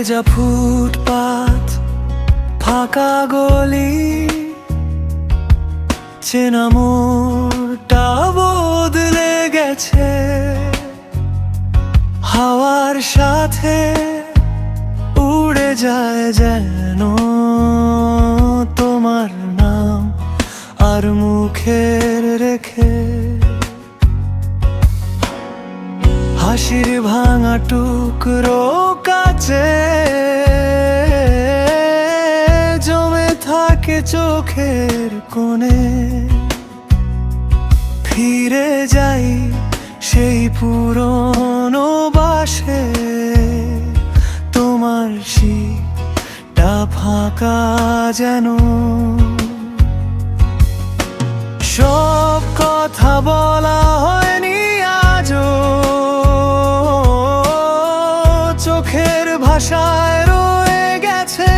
ভেজা ফুটপাত, ফাঁকা গলি, চেনা মোড়টা বদলে গেছে। হাওয়ার সাথে উড়ে যায় যেন তোমার নাম আর মুখের রেখে। হাসির ভাঙা টুকরো কাছে জমে থাকে চোখের কোণে। ফিরে যাই সেই পুরনো বাসে, তোমার শীতটা ফাঁকা যেন। সব কথা বলা হয়নি আজও, চোখের ভাষায় রয়ে গেছে।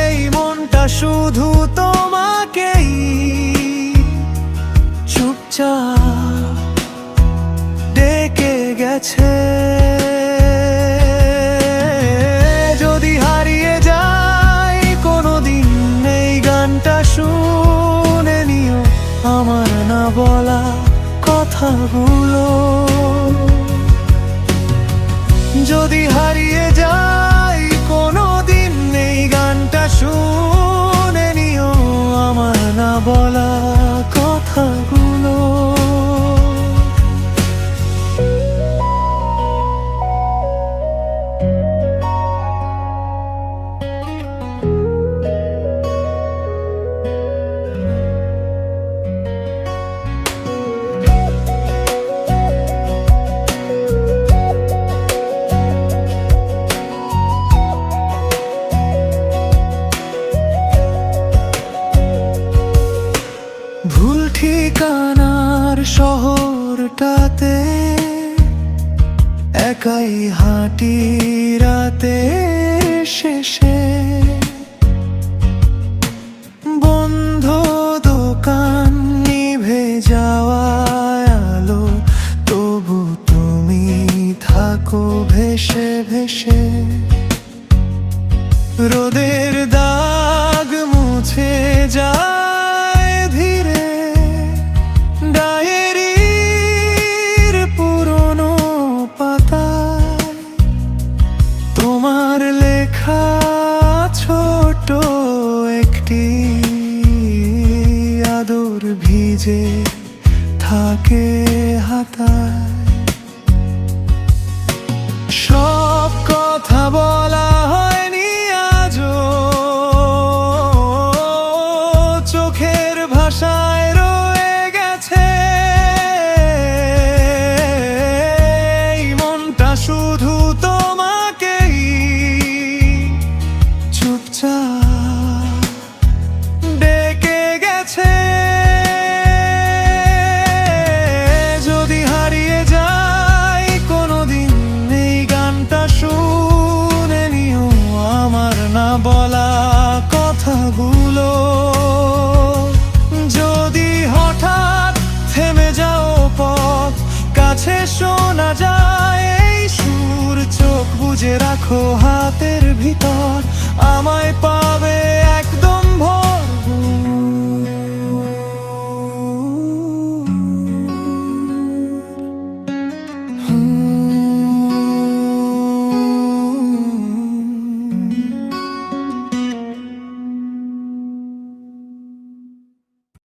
এই মনটা শুধু তোমাকেই চুপচাপ ডেকে গেছে। যদি হারিয়ে যাই কোনোদিন, এই গানটা শুনে নিও আমার না বলা কথাগুলো। যদি হারিয়ে যাই কোনোদিন, এই গানটা শুনে নিও আমার না বলা কথাগুলো। ভুল ঠিকানার শহরটাতে একাই হাঁটি রাতে শেষে। বন্ধ দোকান, নিভে যাওয়া আলো, তবু তুমি থাকো ভেসে ভেসে। রোদের দাগ মুছে যায় ধীরে, ডায়েরির পুরনো পাতায় তোমার লেখা ছোট একটি আদর ভিজে থাকে হাতায়। সব কথা বলা হয়নি আজও, চোখের ভাষায় রয়ে গেছে। এই মনটা শুধু তোমাকেই চুপচাপ ডেকে গেছে। যদি হারিয়ে যাই কোনোদিন, এই গানটা শুনে নিও আমার না বলা কথাগুলো। যদি হঠাৎ থেমে যাও পথ, কাছে শোনা যায় এই সুর, চোখ বুজে রাখো হাতের ভিতর, আমায় পাবে একদম।